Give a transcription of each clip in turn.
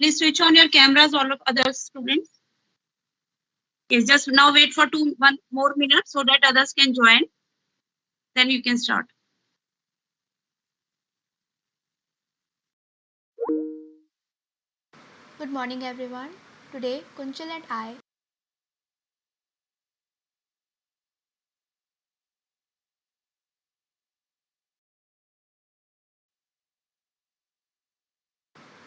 Please switch on your cameras, all of other students. Yes, just now wait for 1 more minute so that others can join. Then you can start. Good morning everyone. Today Kunchal and I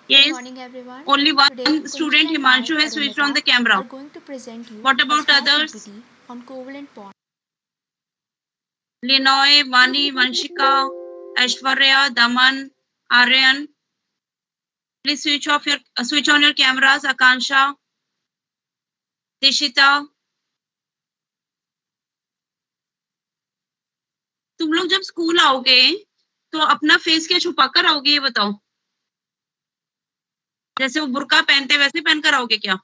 Good Yes, morning everyone. only Today one Kunchal student, and I, Himanshu, has switched on Arumita, the camera. are going to present you What a about small others? PPT on covalent bonds. Linoy, Vani, Vanshika, Aishwarya, Daman, Aryan. Please switch on your cameras. Akansha, Dishita. तुम लोग जब school आओगे तो अपना face क्या छुपा कर आओगे, ये बताओ। जैसे वो बुर्का पहनते वैसे पहन कर आओगे क्या?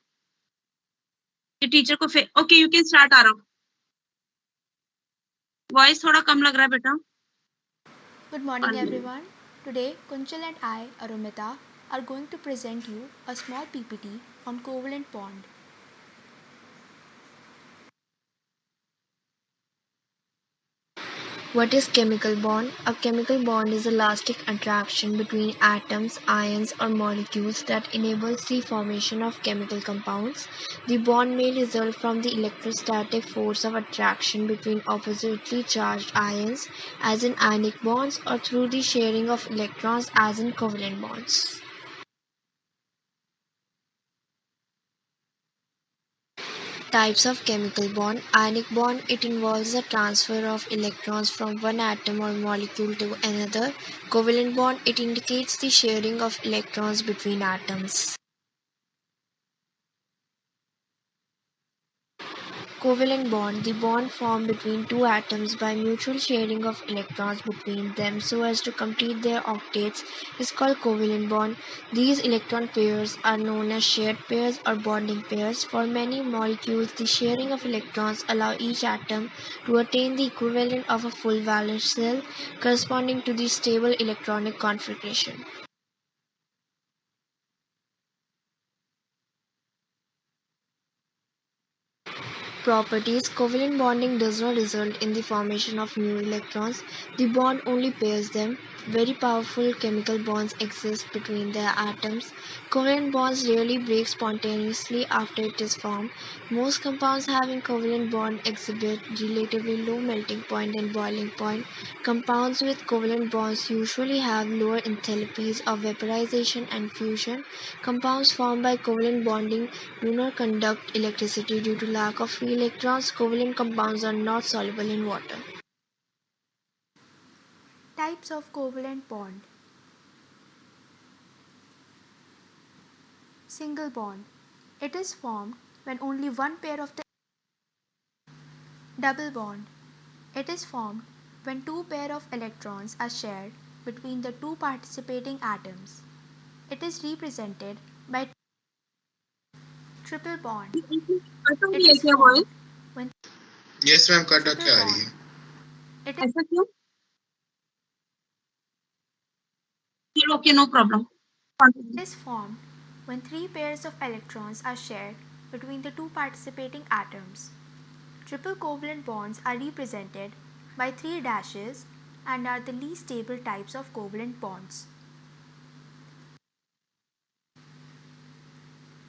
कि टीचर को ओके, यू कैन स्टार्ट। आ रहा हूँ। वॉइस थोड़ा कम लग रहा है बेटा। Good morning everyone. Today Kunchal and I, Arumita, are going to present you a small PPT on covalent bond. What is chemical bond? A chemical bond is a elastic attraction between atoms, ions, or molecules that enables the formation of chemical compounds. The bond may result from the electrostatic force of attraction between oppositely charged ions, as in ionic bonds, or through the sharing of electrons, as in covalent bonds. Types of chemical bond. Ionic bond, it involves the transfer of electrons from one atom or molecule to another. Covalent bond, it indicates the sharing of electrons between atoms. Covalent bond, the bond formed between two atoms by mutual sharing of electrons between them so as to complete their octets, is called covalent bond. These electron pairs are known as shared pairs or bonding pairs. For many molecules, the sharing of electrons allow each atom to attain the equivalent of a full valence shell, corresponding to the stable electronic configuration. Properties. Covalent bonding does not result in the formation of new electrons, the bond only pairs them. Very powerful chemical bonds exist between their atoms. Covalent bonds rarely break spontaneously after it is formed. Most compounds having covalent bond exhibit relatively low melting point and boiling point. Compounds with covalent bonds usually have lower enthalpies of vaporization and fusion. Compounds formed by covalent bonding do not conduct electricity due to lack of free electrons. Covalent compounds are not soluble in water. Types of covalent bond. Single bond. It is formed when only one pair of the double bond. It is formed when two pair of electrons are shared between the two participating atoms. It is represented by triple bond. Cut हो It रही है is क्या voice? formed when yes ma'am, cut triple के आ रही bond. है। It ऐसा क्यों? चलो okay, no problem. is formed when three pairs of electrons are shared between the two participating atoms. Triple covalent bonds are represented by three dashes and are the least stable types of covalent bonds.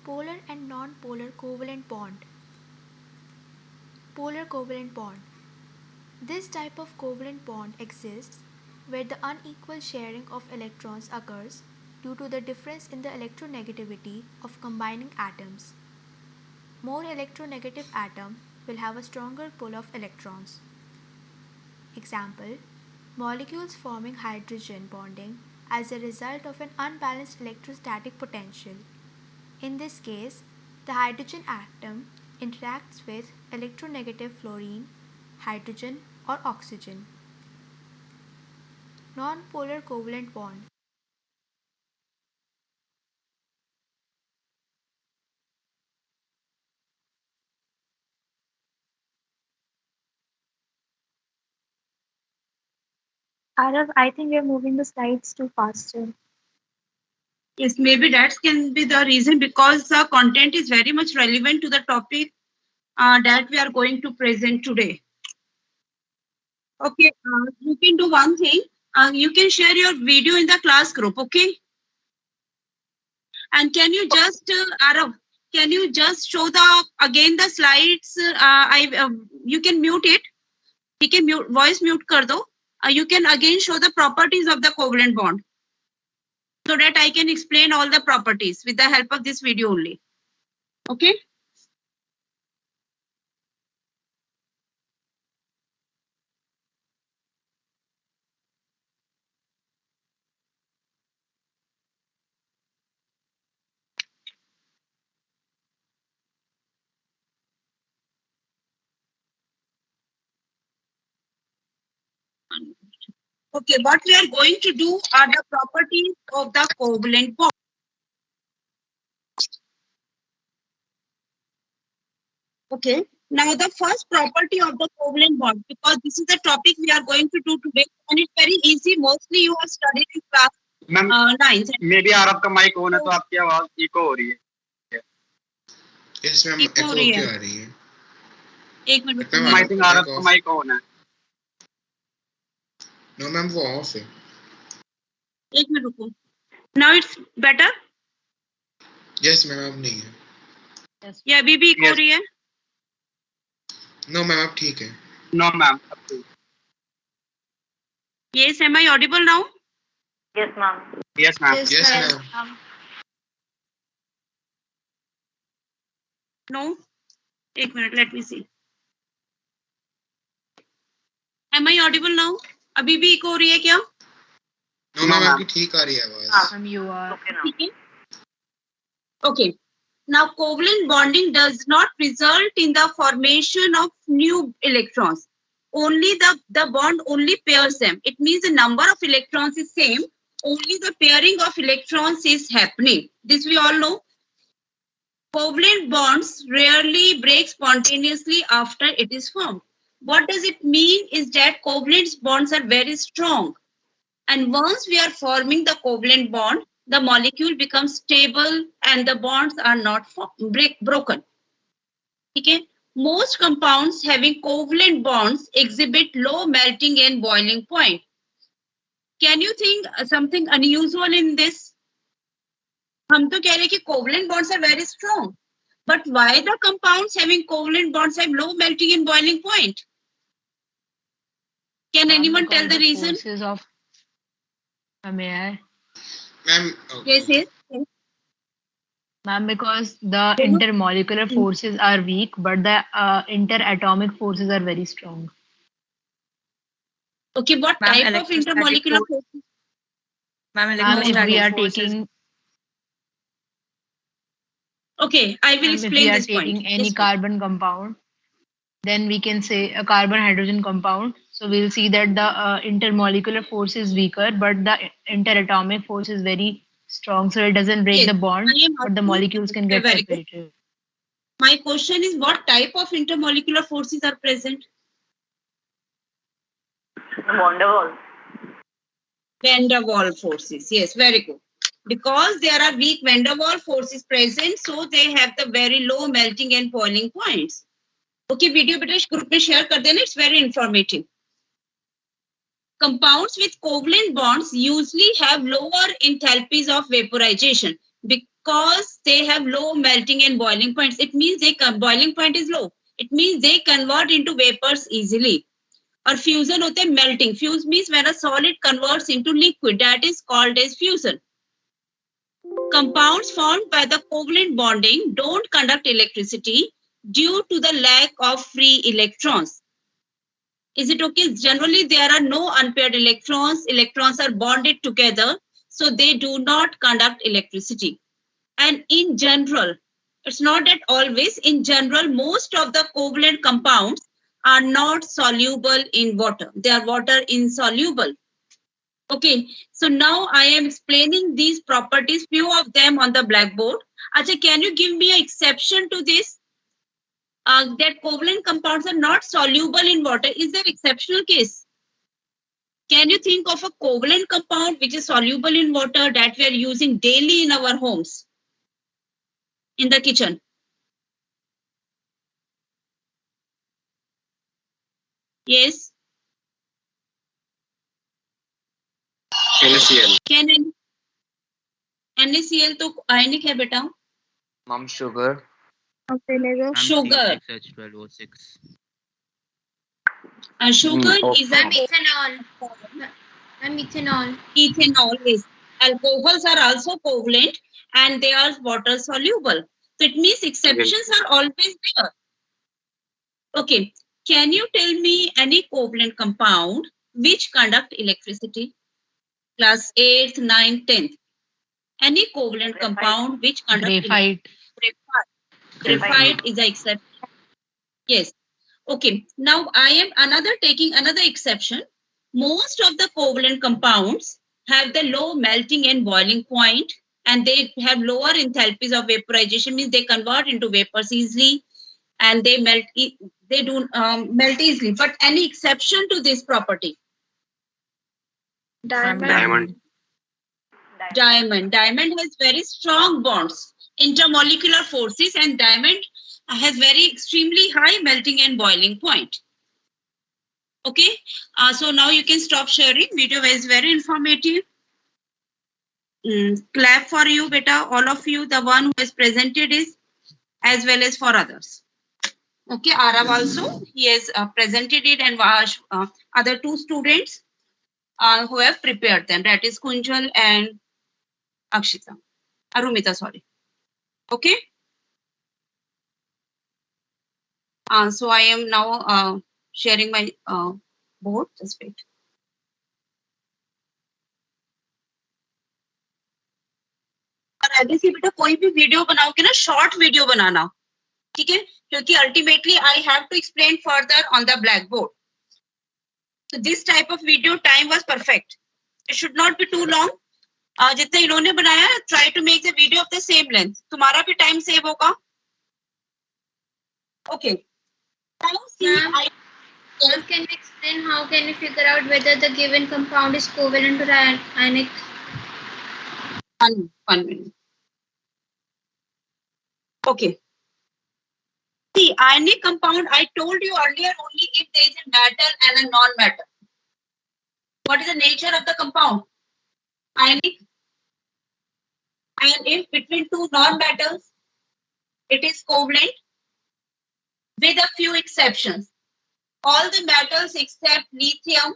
Polar and non-polar covalent bond. Polar covalent bond. This type of covalent bond exists where the unequal sharing of electrons occurs due to the difference in the electronegativity of combining atoms. More electronegative atom will have a stronger pull of electrons. Example: molecules forming hydrogen bonding as a result of an unbalanced electrostatic potential. In this case, the hydrogen atom interacts with electronegative fluorine, hydrogen, or oxygen. Non-polar covalent bond. Arav, I think you're moving the slides too fast. Yes, maybe that can be the reason, because the content is very much relevant to the topic that we are going to present today. Okay, you can do one thing. You can share your video in the class group, okay? And can you just, Arav, can you just show again the slides? You can mute it. You can mute, voice mute kar do. You can again show the properties of the covalent bond, so that I can explain all the properties with the help of this video only. Okay? Okay, what we are going to do are the properties of the covalent bond. Okay, now the first property of the covalent bond, because this is the topic we are going to do today, and it's very easy. Mostly you have studied in class 9. Maybe आरब का mic on है तो आपकी आवाज eco हो रही है. Yes ma'am, Echo echo हो रही है. क्यों आ रही है? एक मिनट मैम, I think आरब का माइक ऑन है. No मैम, वो ऑफ है. एक मिनट रुको. Now it's better? Yes ma'am, अब नहीं है. या अभी भी इको हो रही है? No मैम, अब ठीक है. No ma'am. Yes, am I audible now? Yes, ma'am. Yes ma'am. Yes ma'am. No? एक minute, let me see. Am I audible now? अभी भी इको हो रही है क्या? No मैम, आपकी ठीक आ रही है आवाज. You are. Okay, now. ठीक है. Okay. Now, covalent bonding does not result in the formation of new electrons. Only the bond only pairs them. It means the number of electrons is same. Only the pairing of electrons is happening. This we all know. Covalent bonds rarely break spontaneously after it is formed. What does it mean is that covalent bonds are very strong. And once we are forming the covalent bond, the molecule becomes stable and the bonds are not broken. Okay? Most compounds having covalent bonds exhibit low melting and boiling point. Can you think something unusual in this? हम तो कह रहे हैं कि covalent bonds are very strong. But why the compounds having covalent bonds have low melting and boiling point? Can anyone tell the reason? Forces of. May I? Ma'am, Yes, yes. Ma'am, because the intermolecular forces are weak, but the interatomic forces are very strong. Okay, what Ma'am, type of intermolecular forces? Ma'am, Ma'am, if we are forces. taking, Okay, I will ma'am, if explain we are this point. taking any Yes, carbon compound, then we can say a carbon hydrogen compound. So we'll see that the intermolecular force is weaker, but the interatomic force is very strong. So it doesn't break Yes, the bond, I am but the asking- molecules can get Very good. separated. My question is, what type of intermolecular forces are present? Van der Waals. Van der Waals forces. Yes, very good. Because there are weak Van der Waals forces present, so they have the very low melting and boiling points. Okay, video बेटा group में share कर देना. It's very informative. Compounds with covalent bonds usually have lower enthalpies of vaporization because they have low melting and boiling points. It means boiling point is low. It means they convert into vapors easily. Or fusion होते हैं melting. Fuse means when a solid converts into liquid. That is called as fusion. Compounds formed by the covalent bonding don't conduct electricity due to the lack of free electrons. Is it okay? Generally, there are no unpaired electrons. Electrons are bonded together, so they do not conduct electricity. And in general, it's not that always, in general, most of the covalent compounds are not soluble in water. They are water insoluble. Okay, so now I am explaining these properties, few of them on the blackboard. Acha, can you give me an exception to this? That covalent compounds are not soluble in water. Is there exceptional case? Can you think of a covalent compound which is soluble in water that we are using daily in our homes, in the kitchen? Yes. NaCl. Can NaCl तो ionic है बेटा. Mom, sugar. Sugar. H12O6. Sugar okay. is a Methanol. Methanol. ethanol. Yes. Alcohols are also covalent and they are water soluble. So it means exceptions are always there. Okay. Can you tell me any covalent compound which conduct electricity? Class 8th, 9th, 10th. Any covalent compound which conduct Graphite. Graphite is an exception. Yes. Okay. Now I am taking another exception. Most of the covalent compounds have the low melting and boiling point, and they have lower enthalpies of vaporization, means they convert into vapors easily, and they melt. They do melt easily. But any exception to this property? Diamond. Diamond has very strong bonds, intermolecular forces, and diamond has very extremely high melting and boiling point. Okay, so now you can stop sharing. Video is very informative. Clap for you, beta, all of you. The one who has presented is, as well as for others. Okay, Arav also, he has presented it, and other two students who have prepared them. That is Kunjal and Arumita, sorry. Okay. So I am now sharing my board. Just wait. आगे से बेटा कोई भी video बनाओगे ना, short video बनाना, ठीक है, क्योंकि ultimately I have to explain further on the blackboard. So this type of video time was perfect. It should not be too long. जितना इन्होंने बनाया, try to make the video of the same length. तुम्हारा भी time save होगा. Okay. Now see, Can you explain how can you figure out whether the given compound is covalent or ionic? One minute. Okay. See, ionic compound, I told you earlier, only if there is a metal and a non-metal. What is the nature of the compound? Ionic. And if between two non-metals, it is covalent with a few exceptions. All the metals except lithium,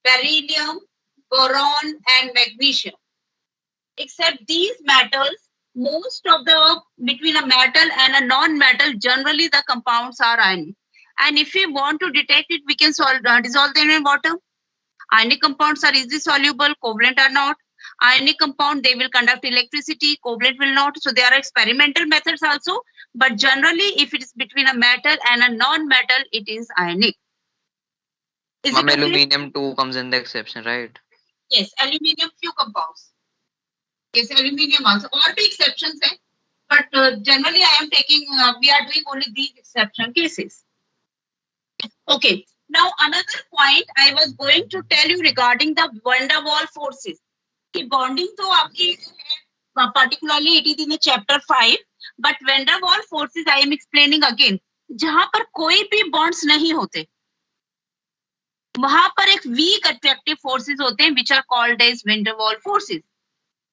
beryllium, boron, and magnesium. Except these metals, most of the between a metal and a non-metal, generally the compounds are ionic. And if we want to detect it, we can dissolve them in water. Ionic compounds are easily soluble, covalent are not. Ionic compound, they will conduct electricity, covalent will not. So there are experimental methods also, but generally if it is between a metal and a non-metal, it is ionic. Mom, aluminium too comes in the exception, right? Yes, aluminium few compounds. Yes, aluminium also. Or be exceptions, but generally I am taking, we are doing only these exception cases. Okay. Now another point I was going to tell you regarding the van der Waals forces. कि bonding तो आपकी particularly it is in the chapter 5, but van der Waals forces I am explaining again. जहां पर कोई भी bonds नहीं होते, वहां पर एक weak attractive forces होते हैं, which are called as van der Waals forces.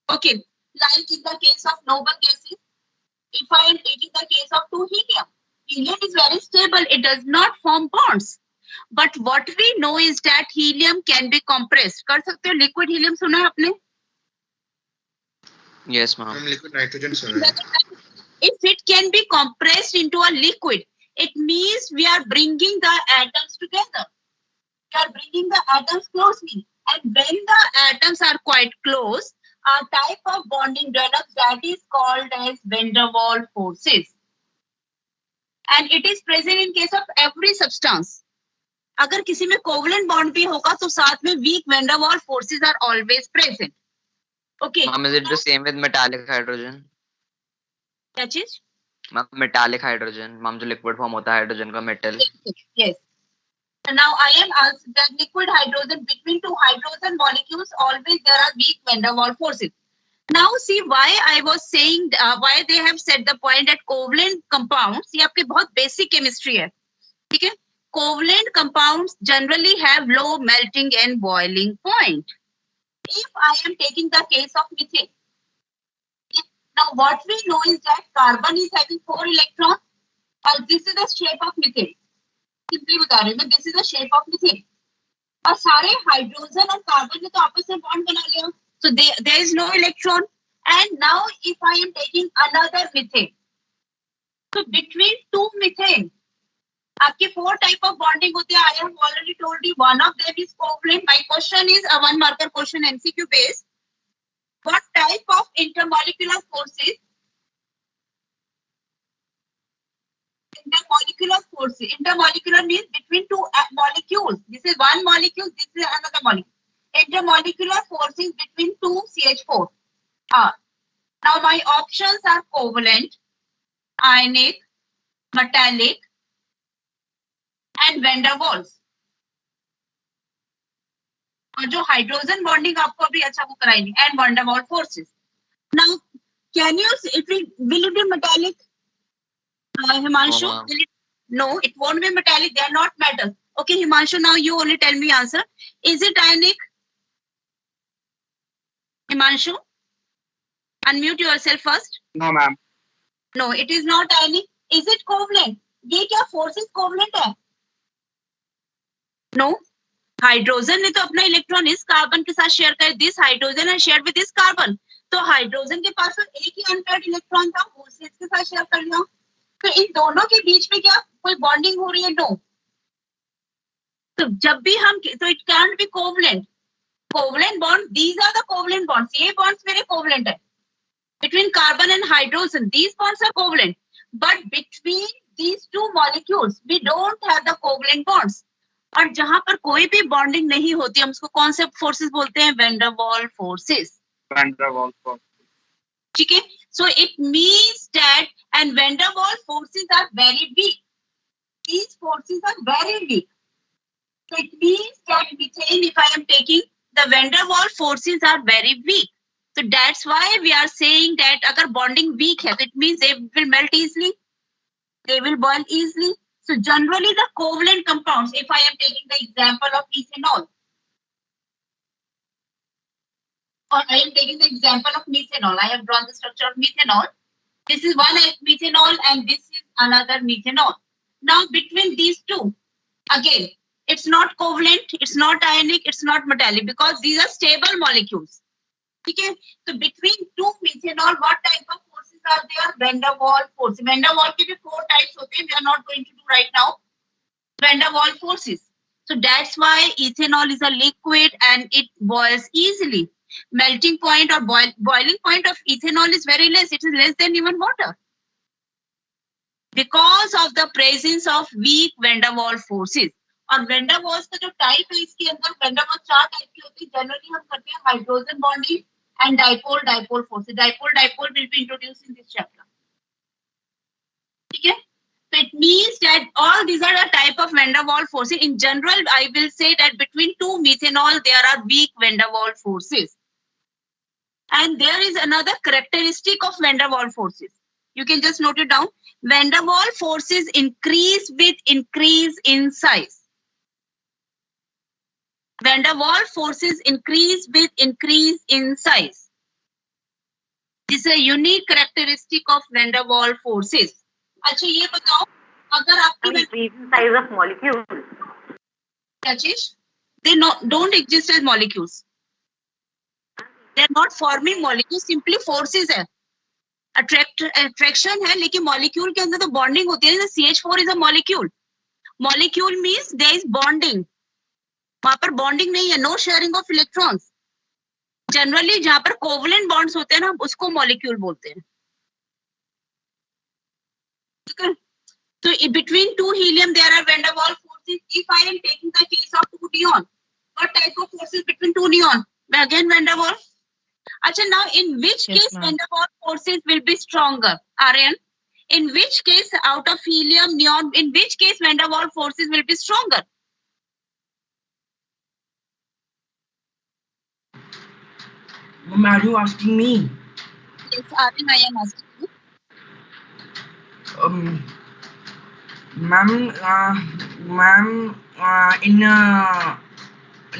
Okay, like in the case of noble gases, if I am taking the case of two helium, helium is very stable, it does not form bonds. But what we know is that helium can be compressed. कर सकते हो liquid helium सुना है आपने? Yes, ma'am. Liquid nitrogen सुना है. If it can be compressed into a liquid, it means we are bringing the atoms together. We are bringing the atoms closely. And when the atoms are quite close, a type of bonding develops that is called as van der Waals forces. And it is present in case of every substance. अगर किसी में covalent bond भी होगा तो साथ में week van der Waals forces are always present. Okay. Ma'am, is it the same with metallic hydrogen? क्या चीज? Ma'am, metallic hydrogen. Ma'am, जो liquid form होता है hydrogen का metal. Yes. Now I am asked that liquid hydrogen, between two hydrogen molecules, always there are weak van der Waals forces. Now see why I was saying, why they have said the point that covalent compounds, ये आपके बहुत basic chemistry है, ठीक है? Covalent compounds generally have low melting and boiling point. If I am taking the case of methane, now what we know is that carbon is having 4 electrons, and this is the shape of methane. Simply बता रही हूँ मैं, this is the shape of methane. और सारे hydrogen और carbon ने तो आपस में बॉन्ड बना लिया, so there is no electron. And now if I am taking another methane, so between two methane, आपके 4 type of bonding होते हैं. I have already told you one of them is covalent. My question is a 1 marker question, MCQ based. What type of intermolecular forces? Intermolecular forces. Intermolecular means between two molecules. This is one molecule, this is another molecule. Intermolecular forces between two CH4 are. Now my options are covalent, ionic, metallic, and van der Waals. और जो hydrogen bonding आपको अभी अच्छा वो कराएंगे, and van der Waals forces. Now, can you, will it be metallic? Himanshu, No, ma'am. no, it won't be metallic. They are not metals. Okay, Himanshu, now you only tell me answer. Is it ionic? Himanshu, unmute yourself first. No, ma'am. No, it is not ionic. Is it covalent? ये क्या forces covalent है? No. Hydrogen ने तो अपना electron इस carbon के साथ share कर, दिस हाइड्रोजन है शेयर विद दिस कार्बन, तो हाइड्रोजन के पास तो एक ही अनपेयर्ड इलेक्ट्रॉन था, वो उसने इसके साथ शेयर कर लिया. तो इन दोनों के बीच में क्या कोई बॉन्डिंग हो रही है? नो. तो जब भी हम, तो it can be covalent. Covalent bond, these are the covalent bonds. ये बॉन्ड्स मेरे कोवलेंट है between carbon and hydrogen. These bonds are covalent, but between these two molecules we don't have the covalent bonds. और जहां पर कोई भी bonding नहीं होती, हम उसको कौन से फोर्सेस बोलते हैं? वैन डर वाल forces. Van der Waals forces. ठीक है, so it means that, and van der Waals forces are very weak. These forces are very weak. So it means that methane, if I am taking, the van der Waals forces are very weak. So that's why we are saying that अगर bonding weak है, so it means they will melt easily, they will boil easily. So generally the covalent compounds, if I am taking the example of ethanol, or I am taking the example of methanol, I have drawn the structure of methanol. This is one methanol and this is another methanol. Now between these two, again, it's not covalent, it's not ionic, it's not metallic, because these are stable molecules. Okay, so between two methanol, what type of forces are there? Van der Waals forces. Van der Waals के भी 4 types होते हैं. We are not going to do right now. Van der Waals forces. So that's why ethanol is a liquid and it boils easily. Melting point or boiling point of ethanol is very less. It is less than even water. Because of the presence of weak van der Waals forces. और van der Waals का जो type है, इसके अंदर van der Waals 4 type की होती है. Generally हम करते हैं hydrogen bonding and dipole forces. Dipole will be introduced in this chapter. Okay? So it means that all these are the type of van der Waals forces. In general, I will say that between two methanol, there are weak van der Waals forces. And there is another characteristic of van der Waals forces. You can just note it down. Van der Waals forces increase with increase in size. Van der Waals forces increase with increase in size. This is a unique characteristic of van der Waals forces. अच्छा ये बताओ, अगर आपकी increase in size of molecules. क्या चीज? They don't exist as molecules. They are not forming molecules. Simply forces है. Attraction है, लेकिन molecule के अंदर तो bonding होती है. CH4 is a molecule. Molecule means there is bonding. वहां पर बॉन्डिंग नहीं है, no sharing of electrons. Generally जहां पर कोवलेंट बॉन्ड्स होते हैं ना, उसको मॉलिक्यूल बोलते हैं. ठीक है, तो between two helium there are van der Waals forces. If I am taking the case of two neon, what type of forces between two neon? मैं अगेन van der Waals. अच्छा, now in which case van der Waals forces will be stronger? Aryan, in which case out of helium, neon, in which case van der Waals forces will be stronger? Ma'am, are you asking me? Yes, Aryan, I am asking you. Ma'am, in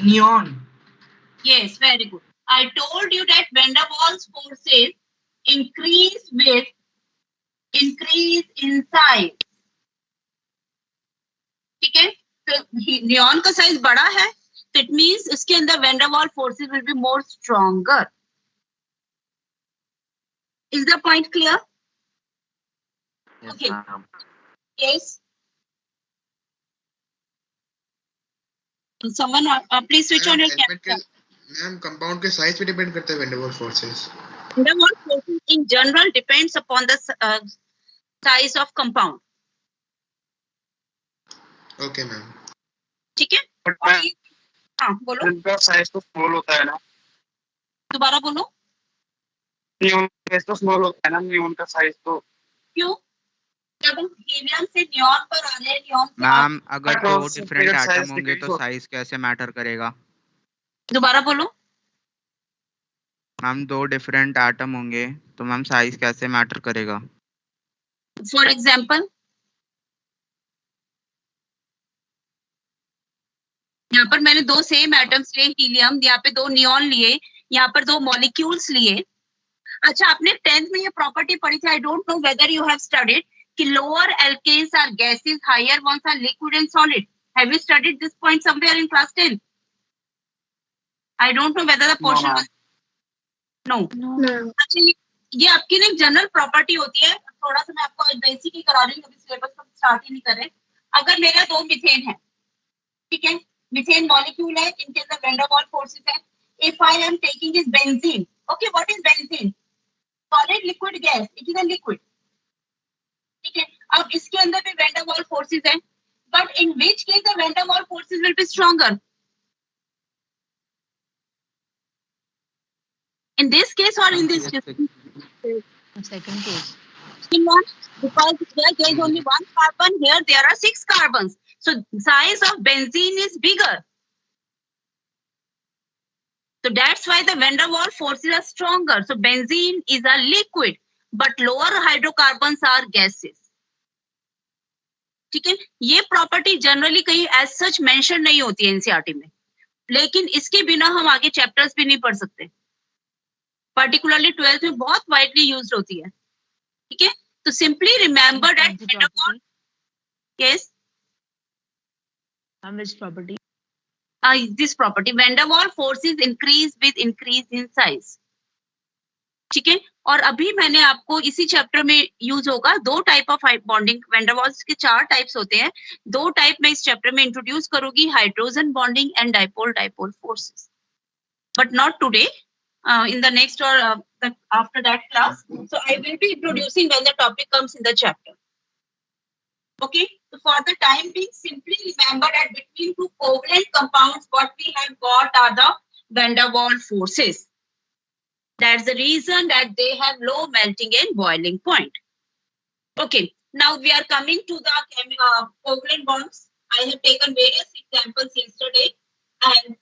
neon. Yes, very good. I told you that van der Waals forces increase with increase in size. ठीक है, तो neon का size बड़ा है, तो it means इसके अंदर van der Waals forces will be more stronger. Is the point clear? Yes, Okay. ma'am. Yes. Someone, please switch on your camera. Ma'am compound के साइज पे डिपेंड करता है van der Waals forces. Van der Waals forces in general depends upon the size of compound. Okay ma'am. ठीक है. और ये, हाँ बोलो. इनका साइज तो स्मॉल होता है ना. दोबारा बोलो. नियॉन का साइज तो स्मॉल होता है ना. नियॉन का साइज तो क्यों? जब हम हीलियम से नियॉन पर आ रहे हैं, नियॉन से मैम अगर तो दो डिफरेंट size एटम होंगे decrease तो होता है. साइज कैसे मैटर करेगा? दोबारा बोलो. मैम दो डिफरेंट एटम होंगे तो मैम साइज कैसे मैटर करेगा? फॉर एग्जाम्पल, यहाँ पर मैंने दो सेम एटम्स लिए हीलियम, यहाँ पे दो नियॉन लिए, यहाँ पर दो मॉलिक्यूल्स लिए. अच्छा, आपने 10th में ये प्रॉपर्टी पढ़ी थी, I don't know whether you have studied कि lower alkanes are gases, higher ones are liquid and solid. Have you studied this point somewhere in class 10? I don't know whether the portion no. अच्छा, ये आपकी ना एक general property होती है. थोड़ा सा मैं आपको बेसिक ही करा रही हूँ, अभी सिलेबस को स्टार्ट ही नहीं कर रहे. अगर मेरा दो मीथेन है, ठीक है, मीथेन मॉलिक्यूल है, इनके अंदर वैन डर वाल्स फोर्सेस है. If I am taking is benzene, okay, what is benzene? Solid liquid gas, it is a liquid. ठीक है, अब इसके अंदर भी वैन डर वाल्स फोर्सेस है, but in which case the van der Waals forces will be stronger? In this case or in this case? Second case. Because there is only one carbon, here there are 6 carbons. So size of benzene is bigger. So that's why the van der Waals forces are stronger. So benzene is a liquid, but lower hydrocarbons are gases. ठीक है, ये property generally कहीं as such mention नहीं होती है NCERT में, लेकिन इसके बिना हम आगे चैप्टर्स भी नहीं पढ़ सकते. पर्टिकुलरली 12th में बहुत वाइडली यूज्ड होती है. ठीक है, तो simply remember that van der Waals. Yes. Which property? This property, van der Waals forces increase with increase in size. ठीक है, और अभी मैंने आपको इसी चैप्टर में यूज होगा दो type of bonding. Van der Waals के 4 टाइप्स होते हैं, दो टाइप में इस चैप्टर में इंट्रोड्यूस करूंगी, hydrogen bonding and dipole dipole forces, but not today, in the next or after that class. So I will be introducing when the topic comes in the chapter. Okay, so for the time being, simply remember that between two covalent compounds, what we have got are the van der Waals forces. That's the reason that they have low melting and boiling point. Okay, now we are coming to the covalent bonds. I have taken various examples yesterday, and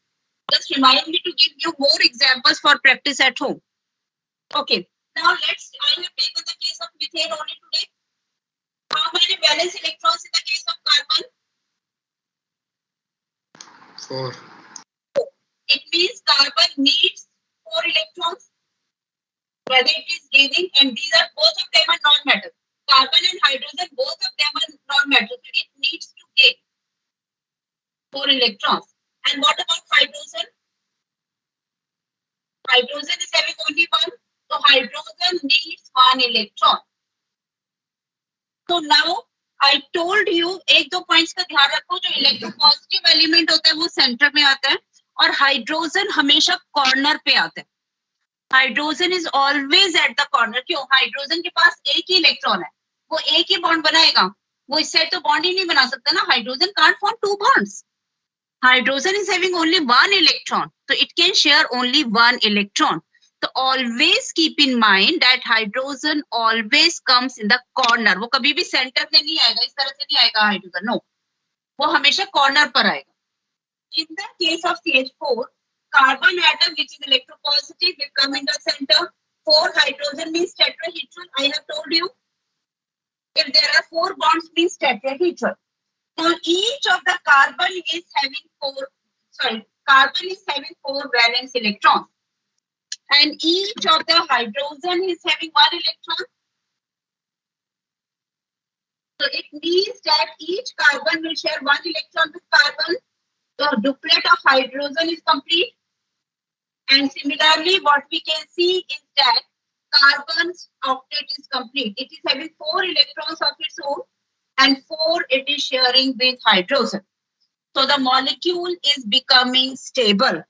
just remind me to give you more examples for practice at home. Okay, now I have taken the case of methane only today. How many valence electrons in the case of carbon? 4. It means carbon needs 4 electrons, whether it is giving, and these are both of them are non-metal. Carbon and hydrogen, both of them are non-metal, so it needs to gain 4 electrons. And what about hydrogen? Hydrogen is having only 1, so hydrogen needs 1 electron. So now I told you, एक दो points का ध्यान रखो, जो electropositive element होता है वो centre में आता है, और हाइड्रोजन हमेशा कॉर्नर पे आता है. Hydrogen is always at the corner. क्यों? हाइड्रोजन के पास एक ही इलेक्ट्रॉन है, वो एक ही बॉन्ड बनाएगा, वो इस साइड तो बॉन्ड ही नहीं बना सकता ना. Hydrogen can't form 2 bonds. Hydrogen is having only 1 electron, so it can share only 1 electron. So always keep in mind that hydrogen always comes in the corner. वो कभी भी सेंटर में नहीं आएगा, इस तरह से नहीं आएगा हाइड्रोजन, नो, वो हमेशा कॉर्नर पर आएगा. In the case of CH4, carbon atom which is electropositive will come in the center. 4 hydrogen means tetrahedral. I have told you. If there are 4 bonds means tetrahedral. So each of the carbon is having 4 valence electrons. And each of the hydrogen is having 1 electron. So it means that each carbon will share 1 electron with carbon. The duplet of hydrogen is complete. And similarly, what we can see is that carbon's octet is complete. It is having 4 electrons of its own and 4 it is sharing with hydrogen. So the molecule is becoming stable.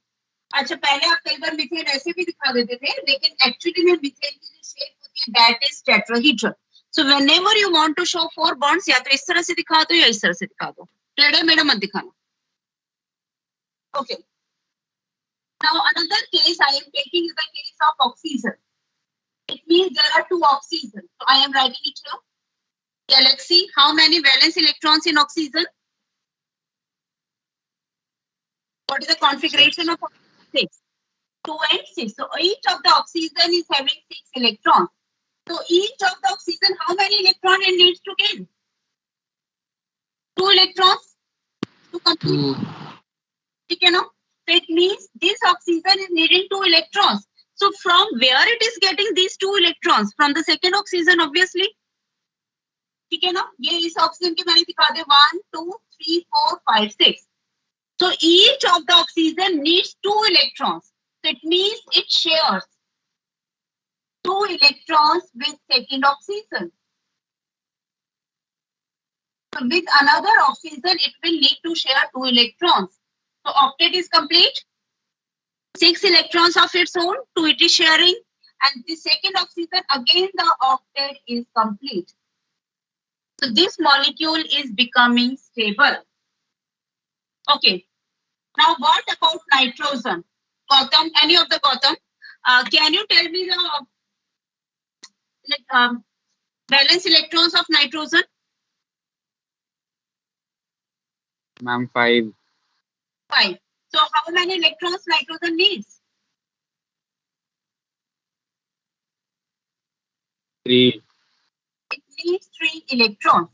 अच्छा पहले आप कई बार methane ऐसे भी दिखा देते थे लेकिन एक्चुअली में मीथेन की जो शेप होती है that is tetrahedral. So whenever you want to show 4 bonds या तो इस तरह से दिखा दो या इस तरह से दिखा दो. टेढ़े मेढ़े मत दिखाना. Okay. Now another case I am taking is the case of oxygen. It means there are 2 oxygen. So I am writing it here. Galaxy, how many valence electrons in oxygen? What is the configuration of 6? 2 and 6. So each of the oxygen is having 6 electrons. So each of the oxygen, how many electrons it needs to gain? 2 electrons to complete. Okay, no? So it means this oxygen is needing 2 electrons. So from where it is getting these 2 electrons? From the second oxygen, obviously. Okay, no? ये इस oxygen के मैंने दिखा दे 1, 2, 3, 4, 5, 6. So each of the oxygen needs 2 electrons. So it means it shares 2 electrons with second oxygen. So with another oxygen, it will need to share 2 electrons. So octet is complete. 6 electrons of its own, 2 it is sharing. And the second oxygen, again the octet is complete. So this molecule is becoming stable. Okay. Now what about nitrogen? Gautam, any of the Gautam? Can you tell me the valence electrons of nitrogen? Ma'am, 5. 5. So how many electrons nitrogen needs? 3. It needs 3 electrons.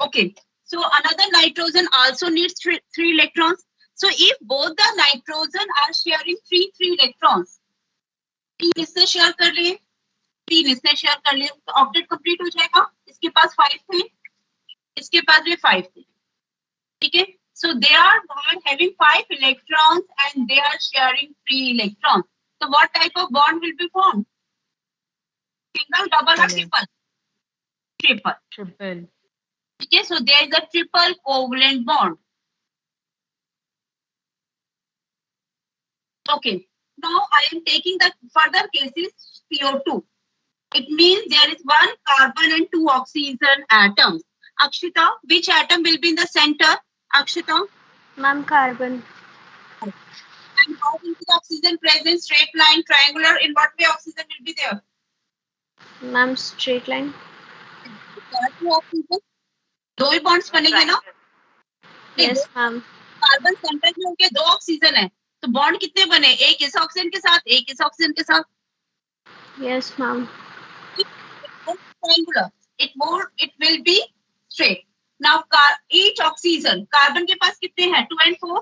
Okay. So another nitrogen also needs 3 electrons. So if both the nitrogen are sharing 3 electrons, 3 इससे share कर लिए, 3 इससे share कर लिए, तो octet complete हो जाएगा. इसके पास 5 थे, इसके पास भी 5 थे. ठीक है. So they are having 5 electrons and they are sharing 3 electrons. So what type of bond will be formed? Single, double or triple? Triple. Okay, so there is a triple covalent bond. Okay, now I am taking the further cases CO2. It means there is 1 carbon and 2 oxygen atoms. Akshita, which atom will be in the center? Akshita? Ma'am, carbon. And how will be the oxygen present? Straight line, triangular? In what way oxygen will be there? Ma'am, straight line. There are 2 oxygen. 2 he bonds बनेंगे ना? Yes, ma'am. Carbon centre में होके 2 oxygen है तो bond कितने बने? एक इस ऑक्सीजन के साथ, एक इस ऑक्सीजन के साथ. Yes, ma'am. Triangular. It will be straight. Now each oxygen, carbon के पास कितने हैं? 2 and 4.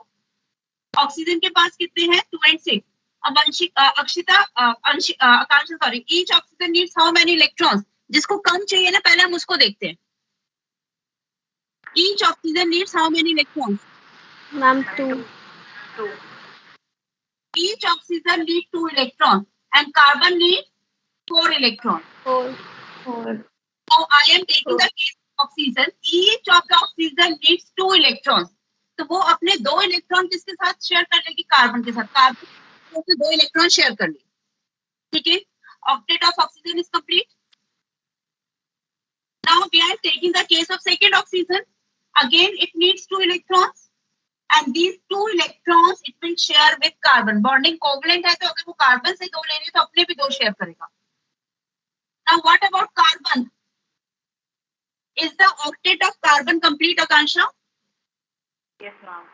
ऑक्सीजन के पास कितने हैं? 2 and 6. अब आकांक्षा sorry, each oxygen needs how many electrons? जिसको कम चाहिए ना पहले हम उसको देखते हैं. Each oxygen needs how many electrons? Ma'am, 2. Each oxygen needs 2 electrons and carbon needs 4 electrons. 4. Now I am taking the case of oxygen. Each of the oxygen needs 2 electrons. तो वो अपने 2 इलेक्ट्रॉन किसके साथ शेयर कर लेगी? Carbon के साथ. Carbon से 2 इलेक्ट्रॉन शेयर कर ली. ठीक है. Octet of oxygen is complete. Now we are taking the case of second oxygen. Again, it needs 2 electrons. And these 2 electrons it will share with carbon. Bonding covalent है तो अगर वो carbon से 2 ले रहे तो अपने भी 2 शेयर करेगा. Now what about carbon? Is the octet of carbon complete, Akansha? Yes, ma'am.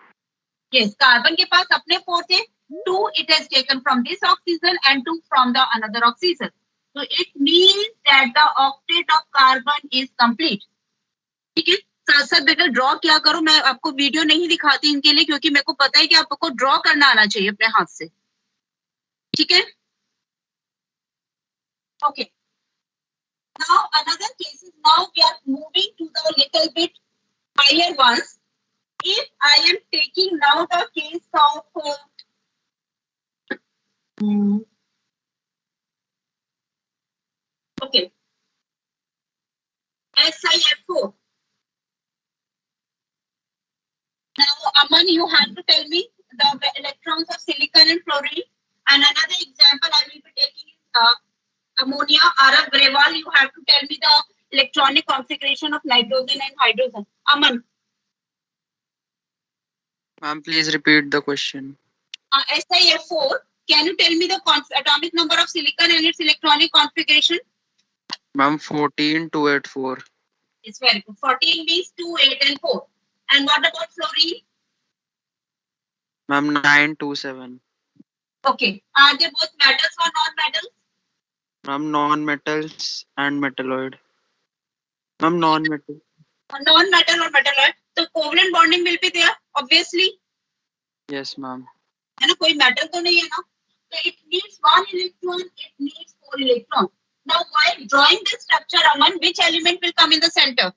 Yes, carbon के पास अपने 4 थे, 2 it has taken from this oxygen and 2 from the another oxygen. So it means that the octet of carbon is complete. ठीक है, साथ साथ बेटा draw क्या करो, मैं आपको वीडियो नहीं दिखाती इनके लिए क्योंकि मेरे को पता है कि आपको ड्रॉ करना आना चाहिए अपने हाथ से. ठीक है, okay. Now another case is, now we are moving to the little bit higher ones. If I am taking now the case of okay, SiF4. Now, Aman, you have to tell me the electrons of silicon and fluorine. And another example I will be taking is ammonia. Arav Grewal, you have to tell me the electronic configuration of nitrogen and hydrogen. Aman. Ma'am, please repeat the question. SiF4, can you tell me the atomic number of silicon and its electronic configuration? Ma'am, 14, 284. It's very good. 14 means 2, 8, and 4. And what about fluorine? Ma'am, 9, 2, 7. Okay. Are they both metals or non-metals? Ma'am, non-metals and metalloid. Ma'am, non-metal. Non-metal or metalloid. So covalent bonding will be there, obviously. Yes, ma'am. है ना, कोई metal तो नहीं है ना. So it needs 1 electron, it needs 4 electrons. Now while drawing this structure, Aman, which element will come in the center?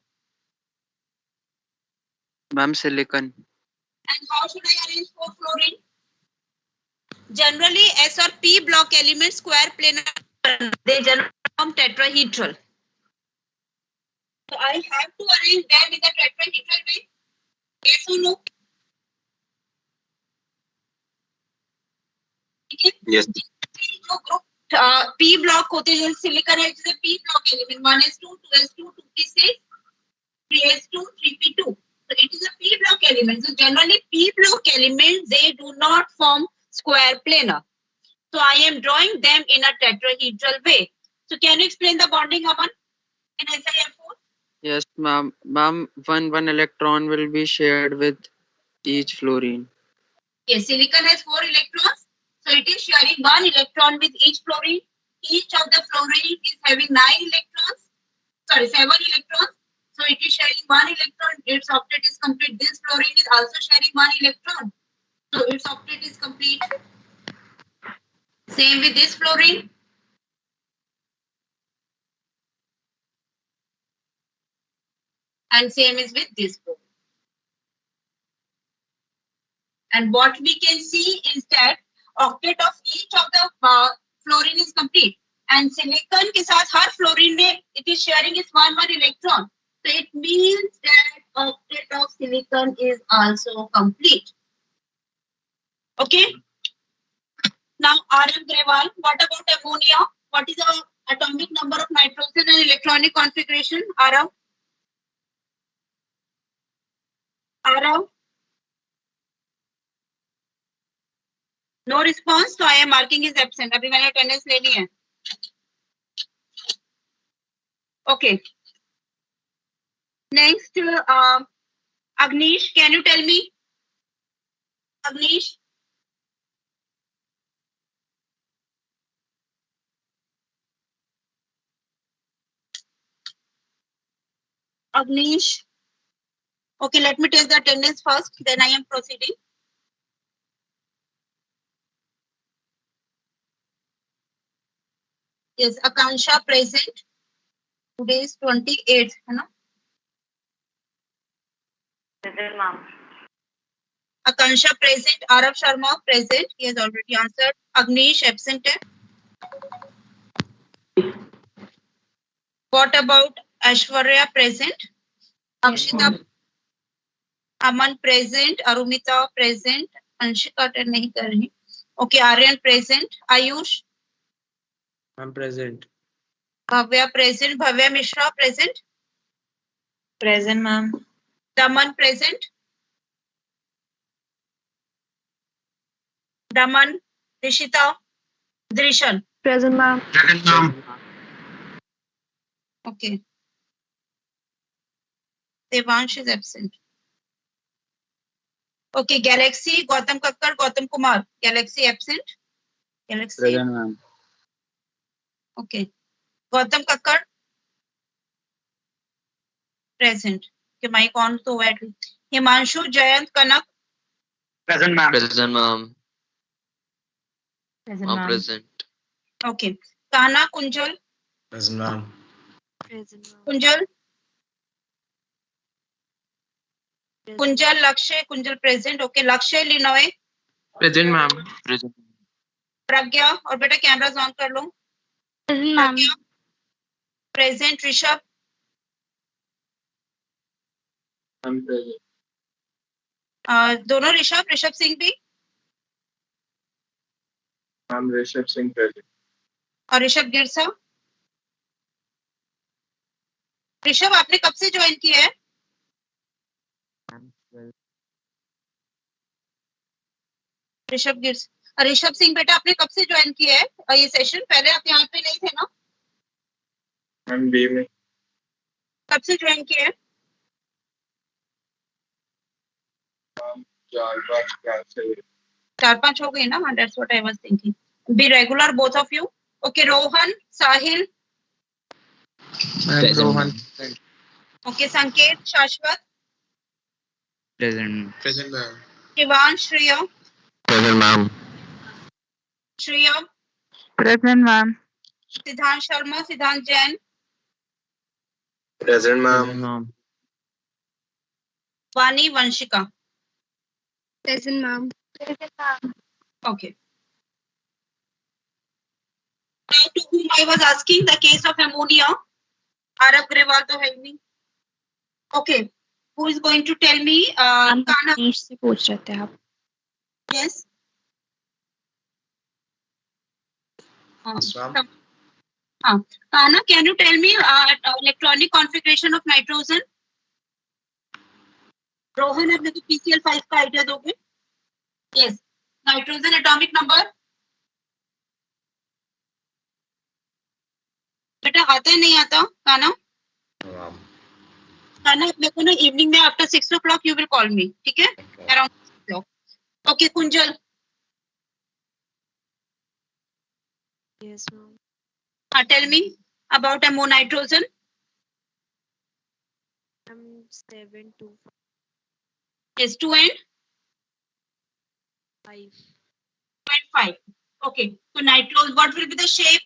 Ma'am, silicon. And how should I arrange for fluorine? Generally, S or P block elements square planar, they generally form tetrahedral. So I have to arrange them in the tetrahedral way. Yes or no? Yes. जो group P block होते हैं, silicon है जैसे P block element 1s2, 2s2, 2p6, 3s2, 3p2. So it is a P block element. So generally P block elements, they do not form square planar. So I am drawing them in a tetrahedral way. So can you explain the bonding, Aman, in SiF4? Yes, ma'am. Ma'am, one electron will be shared with each fluorine. Yes, silicon has 4 electrons. So it is sharing 1 electron with each fluorine. Each of the fluorine is having 7 electrons. So it is sharing 1 electron. Its octet is complete. This fluorine is also sharing 1 electron. So its octet is complete. Same with this fluorine. And same is with this fluorine. And what we can see is that octet of each of the fluorine is complete. And silicon के साथ हर fluorine में it is sharing its 1 electron. So it means that octet of silicon is also complete. Okay. Now R.M. Grewal, what about ammonia? What is the atomic number of nitrogen and electronic configuration? R.M. No response, so I am marking is absent. अभी मैंने attendance लेनी है. Okay. Next, Agnish, can you tell me? Agnish. Agnish. Okay, let me take the attendance first, then I am proceeding. Yes, Akansha present. Today is 28th, है ना? Present, ma'am. Akansha present. Arav Sharma present. He has already answered. Agnish absent. What about Ashwarya present? Akshita. Aman present. Arumita present. Anshika attend नहीं कर रही. Okay, Aryan present. Ayush. I'm present. Bhavya present. Bhavya Mishra present. Present, ma'am. Daman present. Daman. Rishita. Drishan. Present, ma'am. Present, ma'am. Okay. Devansh is absent. Okay, Galaxy, Gautam Kakkar, Gautam Kumar. Galaxy absent. Galaxy. Present, ma'am. Okay. Gautam Kakkar. Present. Okay, mic on तो हुआ है. Himanshu, Jayant, Kanak. Present, ma'am. Present, ma'am. Present, Ma'am, ma'am. present. Okay. Kana, Kunjal. Present, ma'am. Kunjal. Kunjal, Lakshay, Kunjal present. Okay, Lakshay, Linoy. Present, ma'am. Present. प्रज्ञा और बेटा cameras on कर लो. प्रज्ञा present. Rishabh. I'm present. दोनों ऋषभ सिंह भी I'm Rishabh Singh present. और ऋषभ गिरसा. ऋषभ आपने कब से join किया है? ऋषभ गिरसा. ऋषभ सिंह बेटा आपने कब से ज्वाइन किया है ये सेशन? पहले आप यहाँ पे नहीं थे ना? I'm B में. कब से ज्वाइन किया है? 4-5 क्लास से. 4-5 हो गई ना? That's what I was thinking. Be regular both of you. Okay, Rohan, Sahil. Ma'am, Rohan. Okay, Sanket, Shashwat, Present. Present, ma'am. Shivan, Shreya, Present, ma'am. Shreya, Present, ma'am. Siddhant Sharma, Siddhant Jain, Present, ma'am. Present, ma'am. Vani, Vanshika. Present, ma'am. Okay. Now to whom I was asking the case of ammonia. Arav Grewal तो है ही नहीं. Okay. Who is going to tell me? Kana. से पूछ रहे थे आप. Yes. Yes, ma'am. Kana, can you tell me electronic configuration of nitrogen? Rohan अपने को PCl5 का आइडिया दोगे? Yes. Nitrogen atomic number. बेटा आता है नहीं आता? काना? काना अपने को ना इवनिंग में after 6 o'clock you will call me. ठीक है? Around 6 o'clock. Okay, Kunjal. Yes, ma'am. Tell me about ammonitrogen. 7 to Yes, 2 and 5. 5. Okay. So nitrose, what will be the shape?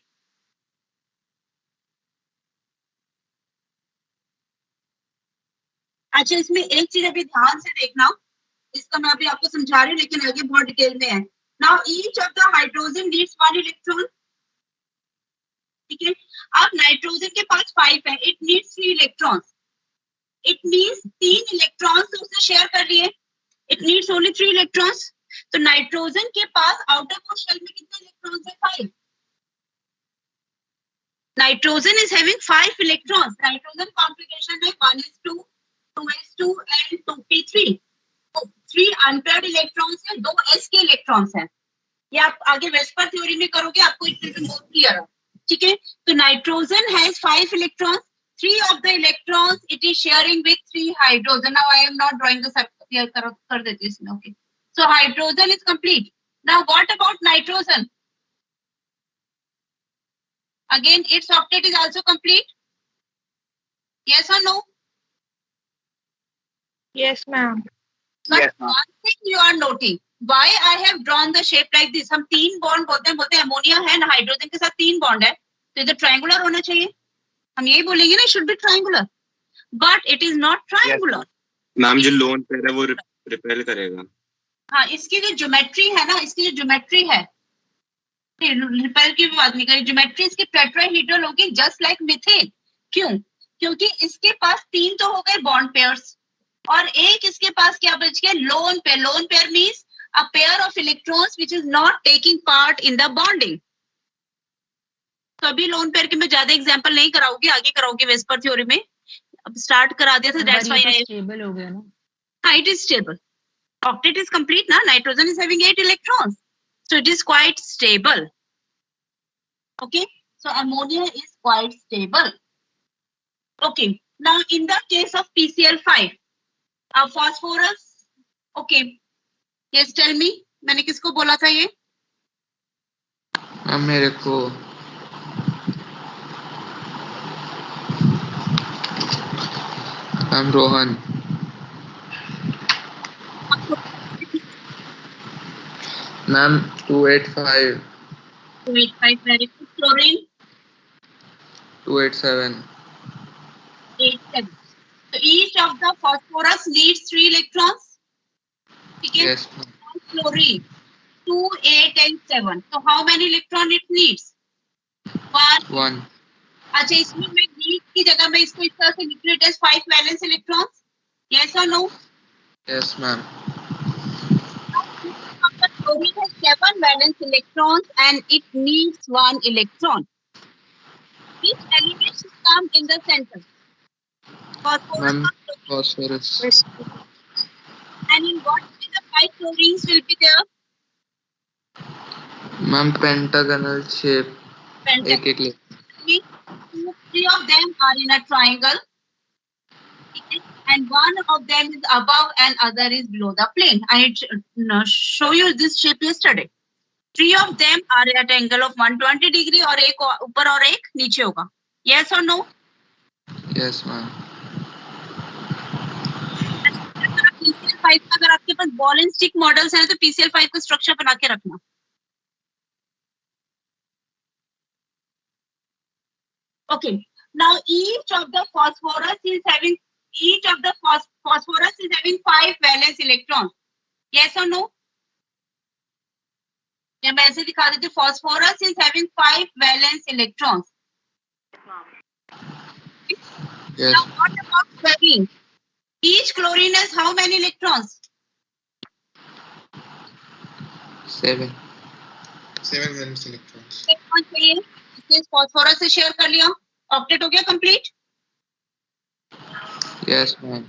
अच्छा, इसमें एक चीज अभी ध्यान से देखना. इसका मैं अभी आपको समझा रही हूँ लेकिन आगे बहुत डिटेल में है. Now each of the hydrogen needs 1 electron. ठीक है? अब नाइट्रोजन के पास 5 है. It needs 3 electrons. It means 3 electrons उसने शेयर कर लिए. It needs only 3 electrons. तो नाइट्रोजन के पास आउटर मोस्ट शेल में कितने इलेक्ट्रॉन्स है? 5. Nitrogen is having 5 electrons. Nitrogen configuration है 1s2, 2s2 and 2p3. तो 3 unpaired electrons है, 2 s के electrons है. ये आप आगे वेस्पर थ्योरी में करोगे आपको it will be more clear. ठीक है? तो nitrogen has 5 electrons. 3 of the electrons it is sharing with 3 hydrogen. Now I am not drawing the circle here. कर देती हूँ इसमें. Okay. So hydrogen is complete. Now what about nitrogen? Again, its octet is also complete. Yes or no? Yes, ma'am. But Yes, ma'am. one thing you are noting. Why I have drawn the shape like this? हम 3 bond बोलते हैं ammonia है ना, hydrogen के साथ 3 bond है तो इधर ट्रायंगुलर होना चाहिए. हम यही बोलेंगे ना, should be triangular. But it is not triangular. Ma'am जो लोन पेयर है वो रिपेल करेगा. हाँ, इसकी जो ज्योमेट्री है ना, इसकी जो ज्योमेट्री है, रिपेल की भी बात नहीं करी. ज्योमेट्री इसकी टेट्राहेड्रल होगी जस्ट लाइक मीथेन. क्यों? क्योंकि इसके पास 3 तो हो गए बॉन्ड पेयर्स और एक इसके पास क्या बच गया? Lone pair. Lone pair means a pair of electrons which is not taking part in the bonding. तो अभी लोन पेयर के मैं ज्यादा एग्जांपल नहीं कराऊंगी, आगे कराऊंगी वेस्पर थ्योरी में. अब स्टार्ट करा दिया था, दैट्स व्हाई आई स्टेबल हो गया ना. हाँ, it is stable. Octet is complete ना. Nitrogen is having 8 electrons, so it is quite stable. Okay, so ammonia is quite stable. Okay, now in the case of PCl5, phosphorus. Okay, yes tell me, मैंने किसको बोला था ये? Ma'am मेरे को ma'am Rohan ma'am 285 285 very good. Chlorine 287 87. So each of the phosphorus needs 3 electrons. Okay. yes ma'am. Chlorine 2, 8 and 7. So how many electron it needs? 1. 1 अच्छा, इसमें मैं need की जगह मैं इसको इस तरह से लिख रही हूँ as 5 valence electrons. Yes or no? yes ma'am. Chlorine has 7 valence electrons and it needs 1 electron. Which element should come in the center? Phosphorus Ma'am, or chlorine? phosphorus. And in what way the 5 chlorines will be there? Ma'am, pentagonal shape. Pentagonal. एक एक 3 of them are in a triangle. Okay? And one of them is above and other is below the plane. I show you this shape yesterday. 3 of them are at angle of 120 degree और एक ऊपर और एक नीचे होगा. Yes or no? Yes ma'am. PCl5 का अगर आपके पास बॉल एंड स्टिक मॉडल्स हैं तो PCl5 का स्ट्रक्चर बना के रखना. Okay. Now each of the phosphorus is having 5 valence electrons. Yes or no? या मैं ऐसे दिखा देती हूँ. Phosphorus is having 5 valence electrons. Yes. Now what about chlorine? Each chlorine has how many electrons? 7 valence electrons. Electron चाहिए. इसने phosphorus से share कर लिया. ऑक्टेट हो गया कंप्लीट. Yes ma'am.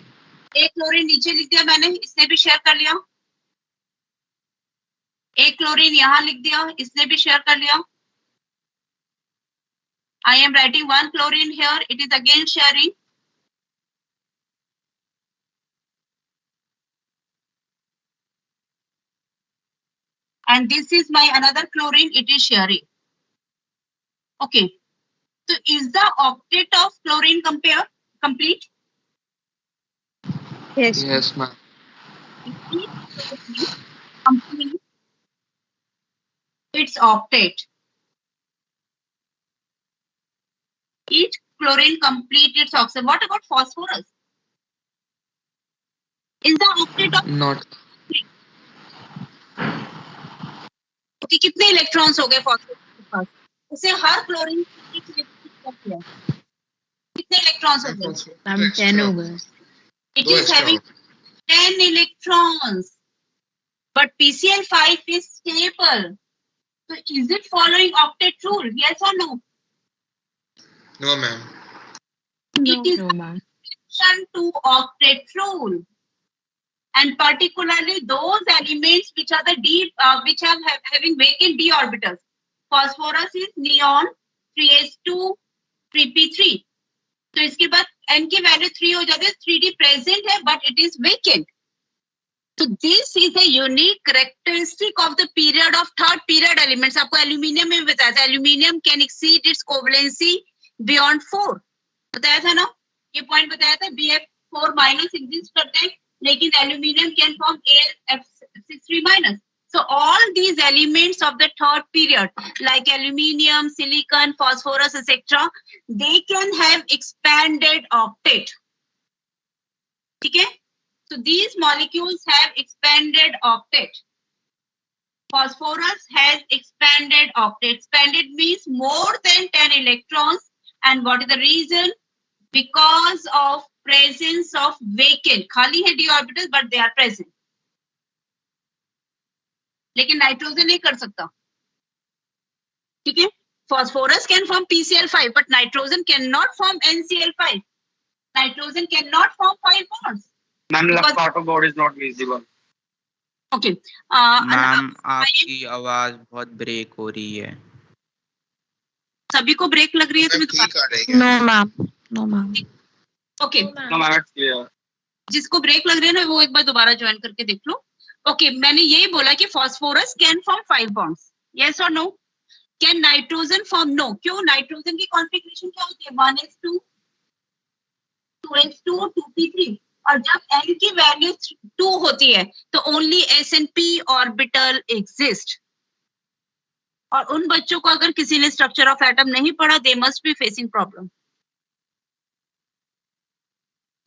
एक क्लोरीन नीचे लिख दिया मैंने, इसने भी शेयर कर लिया. एक क्लोरीन यहाँ लिख दिया, इसने भी शेयर कर लिया. I am writing one chlorine here. It is again sharing. And this is my another chlorine. It is sharing. Okay. So is the octet of chlorine complete? Yes. Yes ma'am. Complete its octet. Each chlorine complete its octet. What about phosphorus? Is the octet of Not. कि कितने electrons हो गए phosphorus के पास? उसे हर chlorine कितने electrons हो गए? Ma'am 10 हो गए. It is having 10 electrons. But PCl5 is stable. So is it following octet rule? Yes or no? No ma'am. It is No ma'am. exception to octet rule. And particularly those elements which are which are having vacant d orbitals. Phosphorus is neon 3s2 3p3. तो इसके बाद n की value 3 हो जाती है. 3d present है but it is vacant. So this is a unique characteristic of the period of third period elements. आपको aluminium में भी बताया था. Aluminium can exceed its covalency beyond 4. बताया था ना, ये पॉइंट बताया था. BF4 माइनस एग्जिस्ट करते हैं लेकिन aluminium can form AlF63 minus. So all these elements of the third period like aluminium, silicon, phosphorus, etc. they can have expanded octet. ठीक है? So these molecules have expanded octet. Phosphorus has expanded octet. Expanded means more than 10 electrons. And what is the reason? Because of presence of vacant. खाली है d orbitals but they are present. लेकिन nitrogen नहीं कर सकता. ठीक है? Phosphorus can form PCl5 but nitrogen cannot form NCl5. Nitrogen cannot form 5 bonds. Ma'am, left part of body is not visible. Okay. Ma'am आपकी आवाज बहुत ब्रेक हो रही है. सभी को ब्रेक लग रही है? तुम्हें ठीक आ रही है. No ma'am. Okay. No, ma'am, it's clear. जिसको ब्रेक लग रही है ना वो एक बार दोबारा ज्वाइन करके देख लो. ओके मैंने यही बोला कि phosphorus can form 5 bonds, yes और no? Can nitrogen form? No. क्यों? नाइट्रोजन की कॉन्फ़िगरेशन क्या होती है? 1s2 2s2 2p3, और जब n की वैल्यू 2 होती है तो only s and p orbital exist. और उन बच्चों को अगर किसी ने स्ट्रक्चर ऑफ एटम नहीं पढ़ा, they must be facing problem.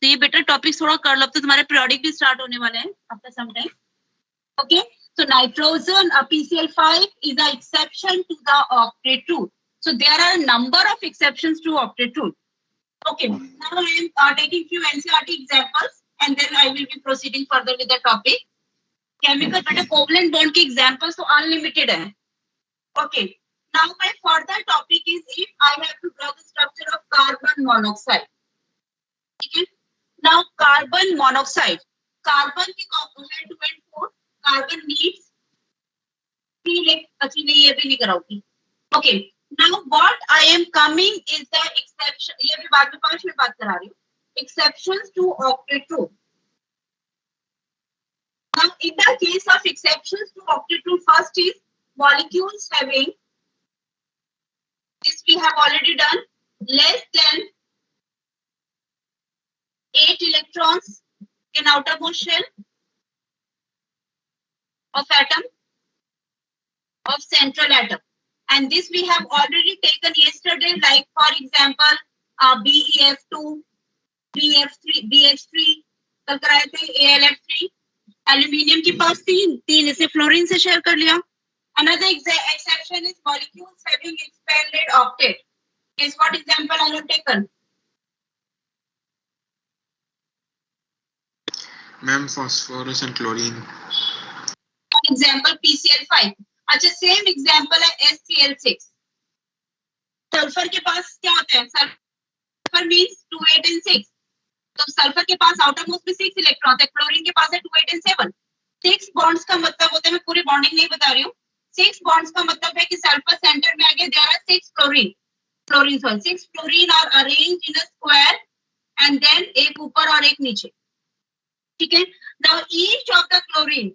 तो ये बेटा टॉपिक थोड़ा कर लो, तो तुम्हारे पीरियोडिक भी स्टार्ट होने वाले हैं after some time. Okay, so nitrogen, PCl5 is an exception to the octet rule. So there are a number of exceptions to octet rule. Okay, now I am taking few NCERT examples and then I will be proceeding further with the topic. Chemical but covalent bond के examples तो unlimited है. Okay, now my further topic is if I have to draw the structure of carbon monoxide. Okay, now carbon monoxide, carbon की component 2 and 4. Carbon needs 3 अच्छी नहीं, ये भी नहीं कराऊंगी। Okay, now what I am coming is the exception, ये भी बाद में 5 में बात करा रही हूँ, exceptions to octet rule. Now in the case of exceptions to octet rule, first is molecules having, this we have already done, less than 8 electrons in outermost shell of atom, of central atom, and this we have already taken yesterday, like for example BeF2, BF3, BH3 कल कराए थे, AlF3, aluminium के पास 3 इसे fluorine से share कर लिया। Another exception is molecules having expanded octet. Guess what example I have taken? Ma'am phosphorus and chlorine. Example PCl5. अच्छा same example है SCl6। सल्फर के पास क्या होता है? सल्फर मींस 2 8 and 6, तो सल्फर के पास आउटर मोस्ट में 6 इलेक्ट्रॉन्स है, क्लोरीन के पास है 2 8 and 7। 6 बॉन्ड्स का मतलब होता है, मैं पूरी बॉन्डिंग नहीं बता रही हूँ, 6 बॉन्ड्स का मतलब है कि सल्फर सेंटर में आ गया, there are 6 fluorine 6 fluorine are arranged in a square and then एक ऊपर और एक नीचे, ठीक है। Now each of the chlorine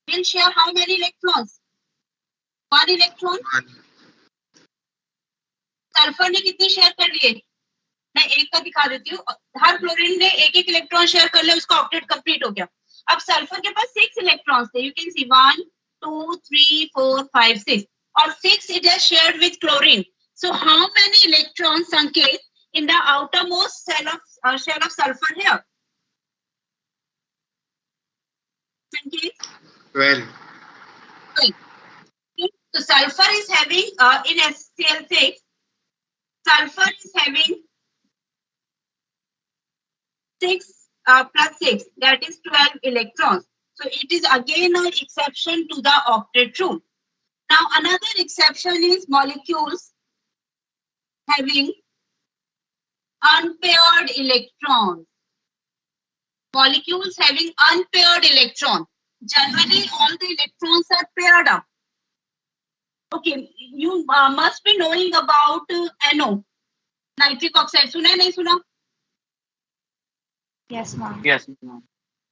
will share how many electrons? 1 electron. Sulphur ने कितने शेयर कर लिए? मैं एक का दिखा देती हूँ, हर क्लोरीन ने एक एक इलेक्ट्रॉन शेयर कर लिया, उसका ऑक्टेट कंप्लीट हो गया। अब सल्फर के पास 6 इलेक्ट्रॉन्स थे, यू कैन सी 1 2 3 4 5 6, और 6 it has shared with chlorine. So how many electrons, Sanket, in the outermost shell of sulfur here? Sanket? 12. So sulfur is having in SCl6, sulfur is having 6 plus 6, that is 12 electrons. So it is again an exception to the octet rule. Now another exception is molecules having unpaired electrons. Molecules having unpaired electron. Generally all the electrons are paired up. Okay, you must be knowing about NO, nitric oxide. सुना है नहीं सुना? Yes, ma'am. Yes, ma'am.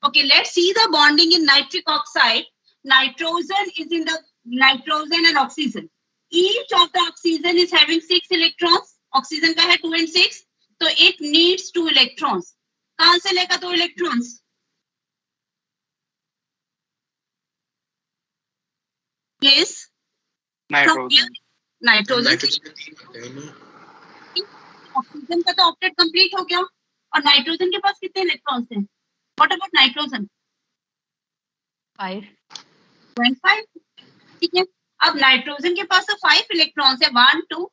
Okay, let's see the bonding in nitric oxide. Nitrogen is in the nitrogen and oxygen. Each of the oxygen is having 6 electrons. Oxygen का है 2 and 6, so it needs 2 electrons. कहाँ से लेगा 2 electrons? Yes. Nitrogen. Nitrogen से nitrogen में 3 होते हैं ना। ऑक्सीजन का तो ऑक्टेट कंप्लीट हो गया, और नाइट्रोजन के पास कितने इलेक्ट्रॉन्स हैं? What about nitrogen? 5.5, ठीक है। अब नाइट्रोजन के पास तो 5 इलेक्ट्रॉन्स है, 1 2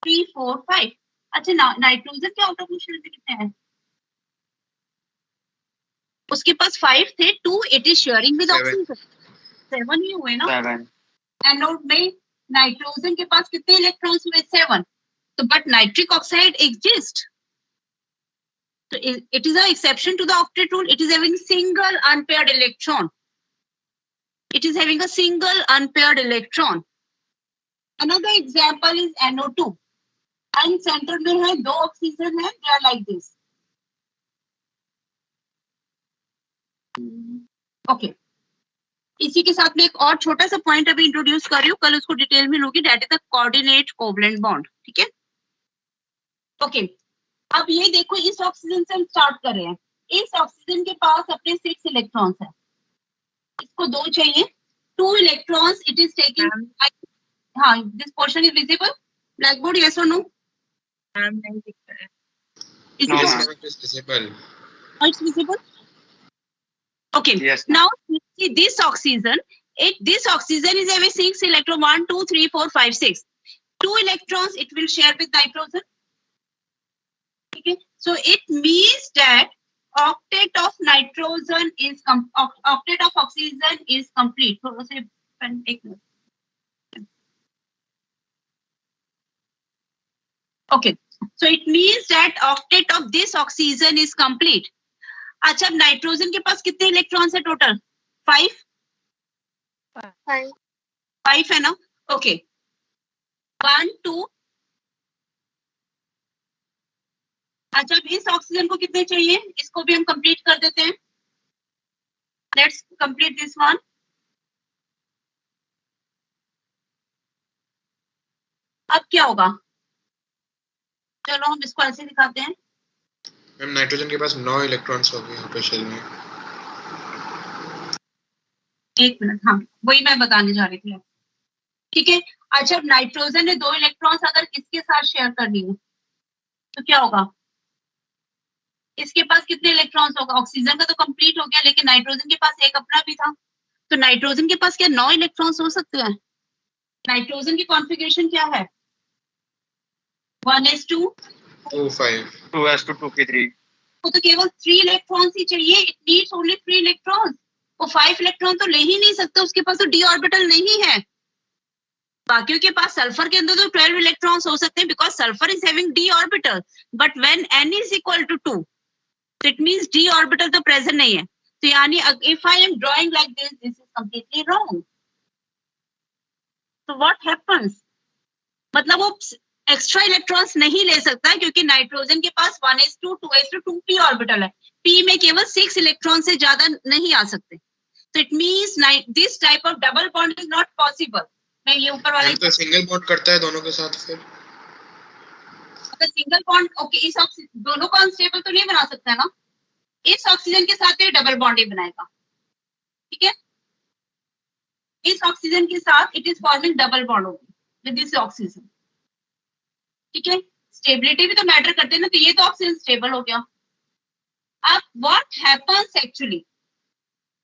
3 4 5। अच्छा नाइट्रोजन के आउटर मोस्ट में कितने हैं? उसके पास 5 थे, 2 it is sharing with oxygen, 7 ही हुए ना। 7. एनोड में नाइट्रोजन के पास कितने इलेक्ट्रॉन्स हुए? 7। तो but nitric oxide exist, so it is an exception to the octet rule. It is having single unpaired electron. It is having a single unpaired electron. Another example is NO2. And center में है 2 oxygen है, they are like this. Okay. इसी के साथ में एक और छोटा सा पॉइंट अभी इंट्रोड्यूस कर रही हूँ, कल उसको डिटेल में लूंगी, that is the coordinate covalent bond. ठीक है, ओके. अब ये देखो, इस ऑक्सीजन से हम स्टार्ट कर रहे हैं. इस ऑक्सीजन के पास अपने 6 इलेक्ट्रॉन्स है, इसको 2 चाहिए. 2 इलेक्ट्रॉन्स इट इज टेकिंग. हाँ, this portion is visible black board, yes और नो? मैम नहीं दिख रहा है. No, Yes, ma'am. ma'am, it is visible. Oh, it's visible. Okay. Yes. Now see this oxygen. This oxygen is having 6 electrons. 1, 2, 3, 4, 5, 6. 2 electrons it will share with nitrogen. Okay. So it means that octet of nitrogen is octet of oxygen is complete. थोड़ा से pen एक minute. Okay. So it means that octet of this oxygen is complete. अच्छा, अब nitrogen के पास कितने electrons है total? 5 है ना? ओके. 1, 2. अच्छा, अब इस ऑक्सीजन को कितने चाहिए? इसको भी हम कंप्लीट कर देते हैं. Let's complete this one. अब क्या होगा? चलो हम इसको ऐसे दिखाते हैं. मैम नाइट्रोजन के पास 9 इलेक्ट्रॉन्स हो गए यहाँ पे शेल में. एक मिनट, हाँ वही मैं बताने जा रही थी. ठीक है. अच्छा, अब नाइट्रोजन ने 2 इलेक्ट्रॉन्स अगर इसके साथ शेयर कर लिए तो क्या होगा? इसके पास कितने इलेक्ट्रॉन्स होगा? ऑक्सीजन का तो कंप्लीट हो गया, लेकिन नाइट्रोजन के पास एक अपना भी था, तो नाइट्रोजन के पास क्या 9 इलेक्ट्रॉन्स हो सकते हैं? नाइट्रोजन की कॉन्फ़िगरेशन क्या है? 1s2 2 5 2s to 2p3. को तो केवल 3 इलेक्ट्रॉन्स ही चाहिए. It needs only 3 electrons. वो 5 इलेक्ट्रॉन तो ले ही नहीं सकते, उसके पास तो डी ऑर्बिटल नहीं है. बाकियों के पास सल्फर के अंदर तो 12 इलेक्ट्रॉन्स हो सकते हैं, because sulphur is having d orbital. But when n is equal to 2, तो इट मींस डी ऑर्बिटल तो प्रेजेंट नहीं है. तो यानी if I am drawing like this is completely wrong. तो व्हाट हैपेंस? मतलब वो एक्स्ट्रा इलेक्ट्रॉन्स नहीं ले सकता है, क्योंकि नाइट्रोजन के पास 1s2 2s2 2p ऑर्बिटल है. p में केवल 6 इलेक्ट्रॉन से ज्यादा नहीं आ सकते. तो it means this type of double bond is not possible. मैं ये ऊपर वाला तो सिंगल बॉन्ड करता है दोनों के साथ फिर. अगर सिंगल बॉन्ड, ओके, इस दोनों को अनस्टेबल तो नहीं बना सकता है ना. इस ऑक्सीजन के साथ ये डबल बॉन्ड ही बनाएगा. ठीक है, इस ऑक्सीजन के साथ it is forming double bond होगी विद दिस ऑक्सीजन. ठीक है, स्टेबिलिटी भी तो मैटर करते हैं ना. तो ये तो ऑक्सीजन स्टेबल हो गया. अब व्हाट हैपेंस एक्चुअली?